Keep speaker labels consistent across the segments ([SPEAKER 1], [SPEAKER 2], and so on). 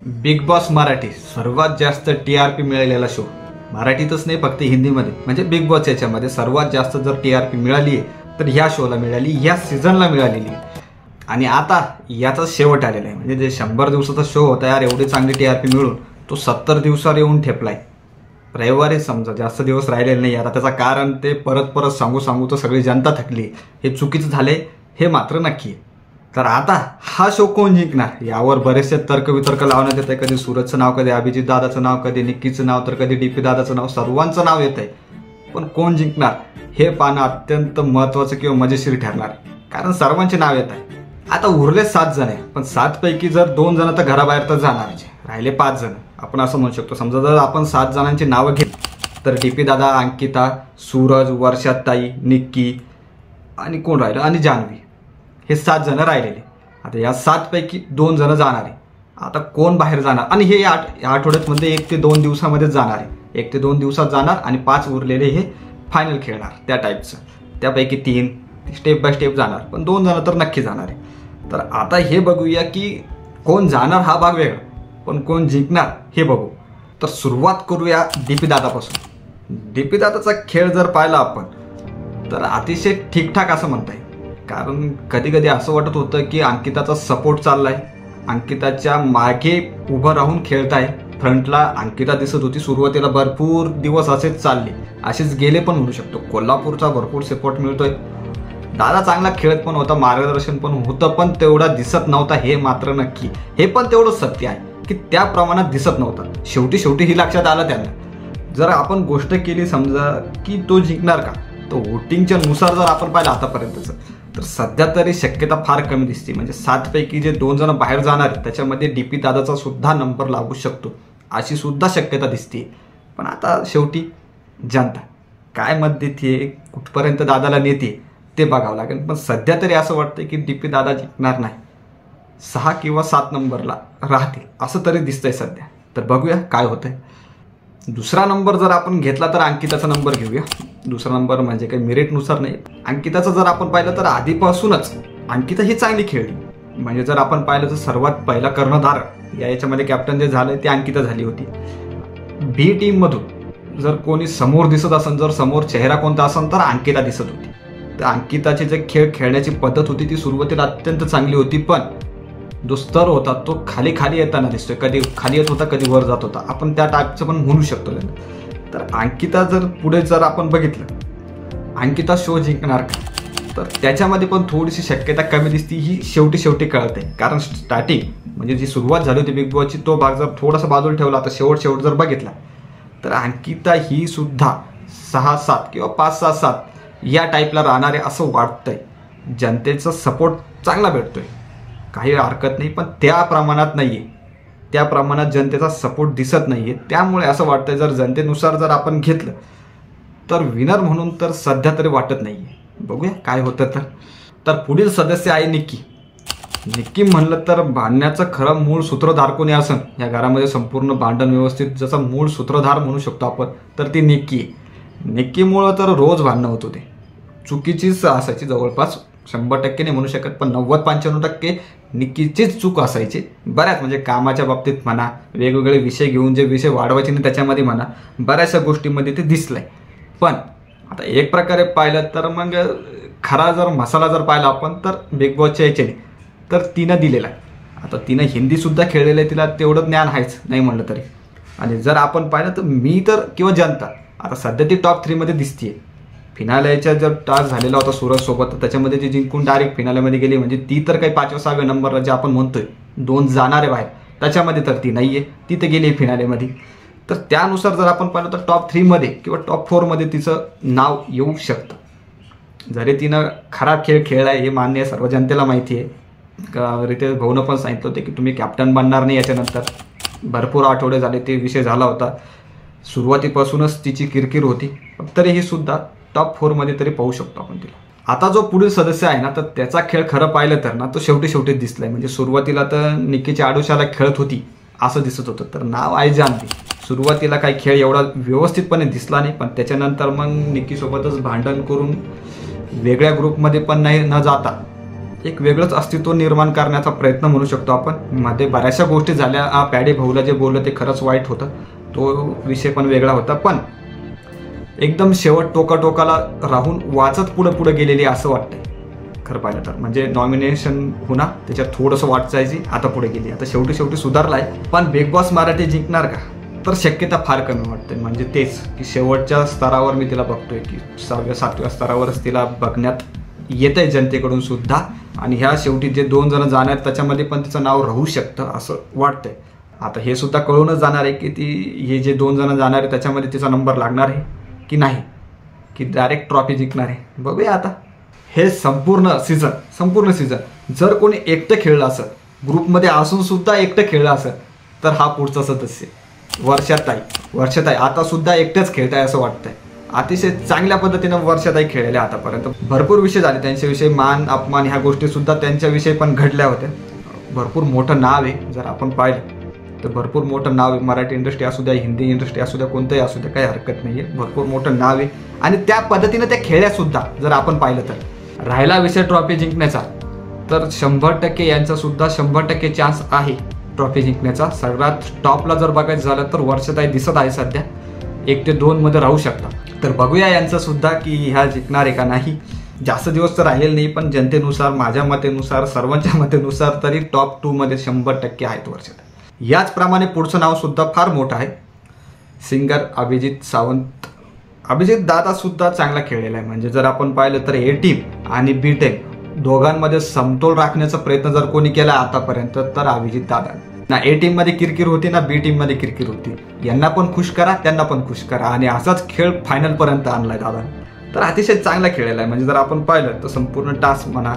[SPEAKER 1] Big boss Marathi सर्वात जास्त TRP मिळालेला शो मराठीतच नाही फक्त हिंदीमध्ये, म्हणजे बिग बॉस याच्यामध्ये सर्वात जास्त जर TRP मिळाली आहे तर ह्या शोला मिळाली, ह्या सीझनला मिळालेली आहे. आणि आता याचा शेवट आलेला आहे. म्हणजे जे 100 दिवसाचा शो होता यार, एवढी चांगली TRP मिळून तो 70 दिवसावर येऊन ठेपलाय. रविवारी समजा जास्त दिवस राहिलेले नाही. आता त्याचं कारण ते परत परत सांगू तर सगळी जनता थकली. हे चुकीचं झाले हे मात्र नक्की आहे. तर आता हा शो कोण जिंकणार यावर बरेचसे तर्कवितर्क लावण्यात येत आहे. कधी सूरजचं नाव, कधी अभिजित दादाचं नाव, कधी निक्कीचं नाव, तर कधी DP दादाचं नाव, सर्वांचं नाव येत आहे. पण कोण जिंकणार हे पाहणं अत्यंत महत्त्वाचं किंवा मजेशीर ठरणार, कारण सर्वांचे नाव येत आहे. आता उरले 7 जण आहे, पण 7 पैकी जर 2 जण तर घराबाहेर तर जाणारच, राहिले 5 जण. आपण असं म्हणू शकतो, समजा जर आपण 7 जणांची नावं घेतली तर DP दादा, अंकिता, सूरज, वर्षाताई, निक्की आणि कोण राहिलं, आणि जान्हवी, हे 7 जण राहिलेले. आता या 7 पैकी 2 जण जाणार आहे. आता कोण बाहेर जाणार, आणि हे या आठवड्यात मध्ये 1 ते 2 दिवसामध्येच जाणार आहे. 1 ते 2 दिवसात जाणार आणि 5 उरलेले हे फायनल खेळणार त्या टाईपचं. त्यापैकी 3 स्टेप बाय स्टेप जाणार, पण 2 जण तर नक्की जाणार आहे. तर आता हे बघूया की कोण जाणार हा भाग वेगळा, पण कोण जिंकणार हे बघू. तर सुरुवात करूया DP दादापासून. DP दादाचा खेळ जर पाहिला आपण तर अतिशय ठीकठाक असं म्हणता येईल. कारण कधी कधी असं वाटत होतं की अंकिताचा सपोर्ट चाललाय, अंकिताच्या मागे उभं राहून खेळताय. फ्रंटला अंकिता दिसत होती सुरुवातीला, भरपूर दिवस असेच चालले, असेच गेले पण म्हणू शकतो. कोल्हापूरचा भरपूर सपोर्ट मिळतोय. दादा चांगला खेळत पण होता, मार्गदर्शन पण होतं, पण तेवढा दिसत नव्हता हे मात्र नक्की. हे पण तेवढं सत्य आहे की त्या प्रमाणात दिसत नव्हता. शेवटी ही लक्षात आलं त्यांना. जर आपण गोष्ट केली समजा की तो जिंकणार का, तो वोटिंगच्या नुसार जर आपण पाहिलं आतापर्यंतचं, तर सध्या तरी शक्यता फार कमी दिसते. म्हणजे 7 पैकी जे 2 जण बाहेर जाणार त्याच्यामध्ये DP दादाचा सुद्धा नंबर लागू शकतो, अशी सुद्धा शक्यता दिसते. पण आता शेवटी जनता काय मत देते, कुठपर्यंत दादाला नेते ते बघावं लागेल. पण सध्या तरी असं वाटतं की DP दादा जिंकणार नाही, 6 किंवा 7 नंबरला राहतील असं तरी दिसतंय सध्या. तर बघूया काय होतंय. दुसरा नंबर जर आपण घेतला तर अंकिताचा नंबर घेऊया. दुसरा नंबर म्हणजे काही मेरिटनुसार नाही. अंकिताचं जर आपण पाहिलं तर आधीपासूनच अंकिता ही चांगली खेळली. म्हणजे जर आपण पाहिलं तर सर्वात पहिला कर्णधार याच्यामध्ये कॅप्टन जे झालं ते अंकिता झाली होती. B टीममधून जर कोणी समोर दिसत असेल, जर समोर चेहरा कोणता असेल तर अंकिता दिसत होती. तर अंकिताची जे खेळ खेळण्याची पद्धत होती ती सुरुवातीला अत्यंत चांगली होती, पण जो स्तर होता तो खाली येताना दिसतोय. कधी खाली येत होता, कधी वर जात होता. आपण त्या टाईपचं पण म्हणू शकतो. तर अंकिता जर पुढे जर आपण बघितलं, अंकिता शो जिंकणार का, तर त्याच्यामध्ये पण थोडीशी शक्यता कमी दिसती. ही शेवटी कळते. कारण स्टार्टिंग म्हणजे जी सुरुवात झाली होती बिग बॉसची, तो भाग जर थोडासा बाजूला ठेवला, आता शेवट जर बघितला तर अंकिता ही सुद्धा 6-7 किंवा 5-6-7 या टाईपला राहणार आहे असं वाटतंय. जनतेचा सपोर्ट चांगला भेटतोय, काही हरकत नाही, पण त्या प्रमाणात नाहीये. त्या प्रमाणात जनतेचा सपोर्ट दिसत नाहीये. त्यामुळे असं वाटतंय जर जनतेनुसार जर आपण घेतलं तर विनर म्हणून तर सध्या तरी वाटत नाहीये. बघूया काय होतं. तर पुढील सदस्य आहे निक्की. निक्की म्हणलं तर भांडण्याचं खरं मूळ सूत्रधार कोणी असन या घरामध्ये, संपूर्ण भांडण व्यवस्थित जसं मूळ सूत्रधार म्हणू शकतो आपण, तर ती निक्की. निक्कीमुळं तर रोज भांडणं होत होते. चुकीचीच असायची, जवळपास 100% नाही म्हणू शकत, पण 90-95% निक्कीचीच चूक असायची. बऱ्याच म्हणजे कामाच्या बाबतीत म्हणा, वेगवेगळे विषय घेऊन जे विषय वाढवायचे नाही त्याच्यामध्ये म्हणा, बऱ्याचशा गोष्टींमध्ये ते दिसलंय. पण आता एक प्रकारे पाहिलं तर मग खरा जर मसाला जर पाहिला आपण तर बिग बॉसच्या याच्याने तर तिनं दिलेला आहे. आता तिनं हिंदीसुद्धा खेळलेलं आहे, तिला तेवढं ज्ञान आहेच नाही म्हणलं तरी. आणि जर आपण पाहिलं तर मी तर किंवा जनता आता सध्या ती टॉप 3 मध्ये दिसतीये. फिनालेच्या जर टास्क झालेला होता सूरजसोबत, तर त्याच्यामध्ये ती जिंकून डायरेक्ट फिनालेमध्ये गेली. म्हणजे ती तर काही 5व्या-6व्या नंबरला जे आपण म्हणतोय 2 जाणारे बाहेर त्याच्यामध्ये तर ती नाहीये, ती तर गेली फिनालेमध्ये. तर त्यानुसार जर आपण पाहिलं तर टॉप 3 मध्ये किंवा टॉप 4 मध्ये तिचं नाव येऊ शकतं. जरी तिनं खराब खेळ खेळलाय हे मान्य आहे, सर्व जनतेला माहिती आहे. रितेश भाऊनं पण सांगितलं होतं की तुम्ही कॅप्टन बनणार नाही. याच्यानंतर भरपूर आठवडे झाले ते विषय झाला होता. सुरुवातीपासूनच तिची किरकिर होती, तरीही सुद्धा टॉप 4 मध्ये तरी पाहू शकतो आपण तिला. आता जो पुढील सदस्य आहे ना, तर त्याचा खेळ खरं पाहिलं तर ना तो शेवटी दिसलाय. म्हणजे सुरुवातीला तर निक्कीच्या आडोशाला खेळत होती असं दिसत होतं. तर नाव आहे जान्हवी. सुरुवातीला काही खेळ एवढा व्यवस्थितपणे दिसला नाही, पण त्याच्यानंतर मग निक्कीसोबतच भांडण करून वेगळ्या ग्रुपमध्ये पण नाही न जाता एक वेगळंच अस्तित्व निर्माण करण्याचा प्रयत्न म्हणू शकतो आपण। मध्ये बऱ्याचशा गोष्टी झाल्या, पॅडी भाऊला जे बोललं ते खरंच वाईट होतं, तो विषय पण वेगळा होता, पण एकदम शेवट टोकाला राहून वाचत पुढे गेलेली असं वाटतंय खरं पाहिलं तर। म्हणजे नॉमिनेशन होणार त्याच्यात थोडंसं वाट जायची, आता पुढे गेली, आता शेवटी सुधारलाय। पण बिग बॉस मराठी जिंकणार का, तर शक्यता फार कमी वाटते। म्हणजे तेच की शेवटच्या स्तरावर मी तिला बघतोय की 6व्या-7व्या स्तरावरच तिला बघण्यात येतंय जनतेकडून सुद्धा। आणि ह्या शेवटी जे 2 जण जाणार त्याच्यामध्ये पण तिचं नाव राहू शकतं असं वाटतंय। आता हे सुद्धा कळूनच जाणार आहे की हे जे 2 जण जाणार आहे त्याच्यामध्ये तिचा नंबर लागणार आहे की नाही, की डायरेक्ट ट्रॉफी जिंकणार आहे, बघूया आता। हे संपूर्ण सीझन जर कोणी एकटं खेळलं असेल, ग्रुपमध्ये असून सुद्धा एकटं खेळलं असेल, तर हा पुढचा सदस्य वर्षाताई आता सुद्धा एकटेच खेळताय असं वाटतंय। अतिशय चांगल्या पद्धतीनं वर्षाताई खेळलेल्या आतापर्यंत। भरपूर विषय झाले त्यांच्याविषयी, मान अपमान ह्या गोष्टी सुद्धा त्यांच्याविषयी पण घडल्या होत्या। भरपूर मोठं नाव आहे, जर आपण पाहिलं तर भरपूर मोठं नाव आहे। मराठी इंडस्ट्री असू द्या, हिंदी इंडस्ट्री असू द्या, कोणतंही असू द्या, काही हरकत नाही आहे, भरपूर मोठं नाव आहे। आणि त्या पद्धतीनं त्या खेळल्या सुद्धा जर आपण पाहिलं तर। राहिला विषय ट्रॉफी जिंकण्याचा, तर 100% यांचा सुद्धा 100% चान्स आहे ट्रॉफी जिंकण्याचा। सगळ्यात टॉपला जर बघायचं झालं तर वर्षाताई दिसत आहे सध्या, 1 ते 2 मध्ये राहू शकतात। तर बघूया यांचं सुद्धा की ह्या जिंकणार आहे का नाही। जास्त दिवस तर राहिलेले नाही, पण जनतेनुसार, माझ्या मतेनुसार, सर्वांच्या मतेनुसार तरी टॉप 2 मध्ये 100% आहेत वर्षाताई। याचप्रमाणे पुढचं नाव सुद्धा फार मोठं आहे, सिंगर अभिजित सावंत। अभिजित दादा सुद्धा चांगला खेळलेला आहे। म्हणजे जर आपण पाहिलं तर ए टीम आणि बी टीम दोघांमध्ये समतोल राखण्याचा प्रयत्न जर कोणी केला आतापर्यंत तर अभिजित दादा। ना ए टीम मध्ये किरकिर होती ना बी टीम मध्ये किरकिर होती, यांना पण खुश करा त्यांना पण खुश करा, आणि असाच खेळ फायनल पर्यंत आणलाय दादा। तर अतिशय चांगला खेळलेला आहे। म्हणजे जर आपण पाहिलं तर संपूर्ण टास्क म्हणा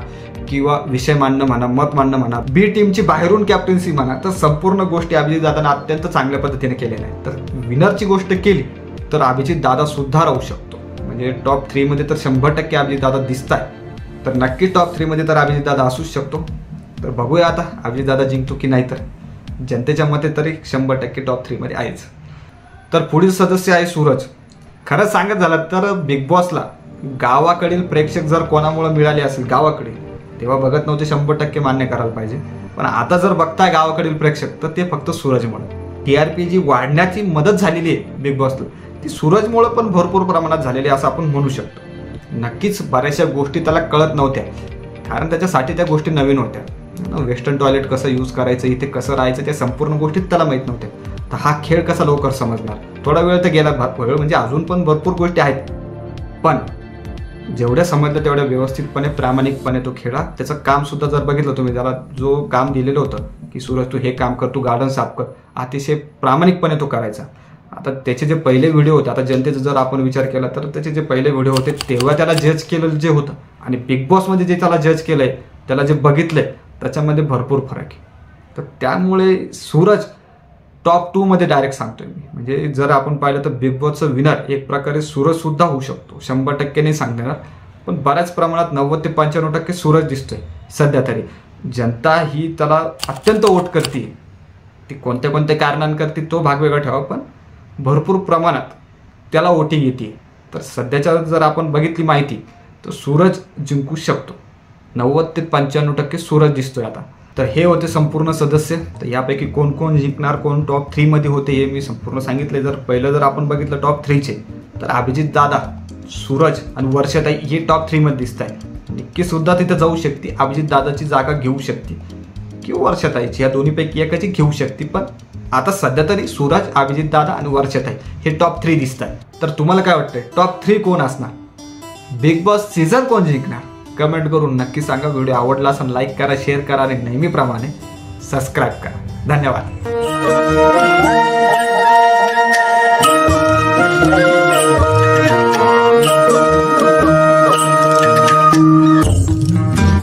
[SPEAKER 1] किंवा विषय मांडणं म्हणा, मत मांडणं म्हणा, बी टीमची बाहेरून कॅप्टन्सी म्हणा, तर संपूर्ण गोष्टी अभिजित दादाने अत्यंत चांगल्या पद्धतीने केलेल्या आहेत। तर विनरची गोष्ट केली तर अभिजित दादा सुद्धा राहू शकतो। म्हणजे टॉप 3 मध्ये तर 100% अभिजित दादा दिसताय, तर नक्की टॉप 3 मध्ये तर अभिजित दादा असूच शकतो। तर बघूया आता अभिजित दादा जिंकतो की नाही, तर जनतेच्या मते तरी 100% टॉप 3 मध्ये आहेच। तर पुढील सदस्य आहे सूरज। खरं सांगत झालं तर बिग बॉसला गावाकडील प्रेक्षक जर कोणामुळे मिळाले असेल गावाकडे, तेव्हा बघत नव्हते, 100% मान्य करायला पाहिजे। पण आता जर बघताय गावाकडील प्रेक्षक तर ते फक्त सूरजमुळे। TRP जी वाढण्याची मदत झालेली आहे बिग बॉसला, ती सूरजमुळे पण भरपूर प्रमाणात झालेली असं आपण म्हणू शकतो। नक्कीच बऱ्याचशा गोष्टी त्याला कळत नव्हत्या, कारण त्याच्यासाठी त्या गोष्टी नवीन होत्या। वेस्टर्न टॉयलेट कसं यूज करायचं, इथे कसं राहायचं, त्या संपूर्ण गोष्टीत त्याला माहीत नव्हत्या। तर हा खेळ कसा लवकर समजणार, थोडा वेळ तर गेला, वेळ म्हणजे अजून पण भरपूर गोष्टी आहेत, पण जेवढ्या समजलं तेवढ्या व्यवस्थितपणे प्रामाणिकपणे तो खेळा। त्याचं काम सुद्धा जर बघितलं तुम्ही, त्याला जो काम दिलेलं होतं की सूरज तू हे काम कर, तू गार्डन साफ कर, अतिशय प्रामाणिकपणे तो करायचा। आता त्याचे जे पहिले व्हिडिओ होते, आता जनतेचा जर आपण विचार केला तर त्याचे जे पहिले व्हिडिओ होते तेव्हा त्याला जज केलेलं जे होतं आणि बिग बॉसमध्ये जे त्याला जज केलंय, त्याला जे बघितलंय, त्याच्यामध्ये भरपूर फरक आहे। तर त्यामुळे सूरज टॉप 2 मध्ये डायरेक्ट सांगतोय मी। म्हणजे जर आपण पाहिलं तर बिग बॉसचं विनर एक प्रकारे सूरज सुद्धा होऊ शकतो, 100% नाही सांगणार, पण बऱ्याच प्रमाणात 90 ते 95% सूरज दिसतोय सध्या तरी। जनता ही त्याला अत्यंत वोट करते, ती कोणत्या कोणत्या कारणांकरती तो भाग वेगळा ठेवा, पण भरपूर प्रमाणात त्याला वोटिंग येते। तर सध्याच्या जर आपण बघितली माहिती तर सूरज जिंकू शकतो, 90 ते 95% सूरज दिसतोय आता। तर हे होते संपूर्ण सदस्य। तर यापैकी कोण कोण जिंकणार, कोण टॉप 3 मध्ये होते हे मी संपूर्ण सांगितले। जर पहिलं जर आपण बघितलं टॉप 3 चे, तर अभिजित दादा, सूरज आणि वर्षाताई हे टॉप 3 मध्ये दिसत आहे। निक्की सुद्धा तिथे जाऊ शकते, अभिजित दादाची जागा घेऊ शकते किंवा वर्षाताईची, या दोन्हीपैकी एकाची घेऊ शकते। पण आता सध्या तरी सूरज, अभिजित दादा आणि वर्षाताई हे टॉप 3 दिसत आहे। तर तुम्हाला काय वाटतंय, टॉप 3 कोण असणार, बिग बॉस सीझन कोण जिंकणार, कमेंट करून नक्की सांगा। व्हिडिओ आवडला असेल लाईक करा, शेअर करा आणि नेहमीप्रमाणे सबस्क्राईब करा। धन्यवाद।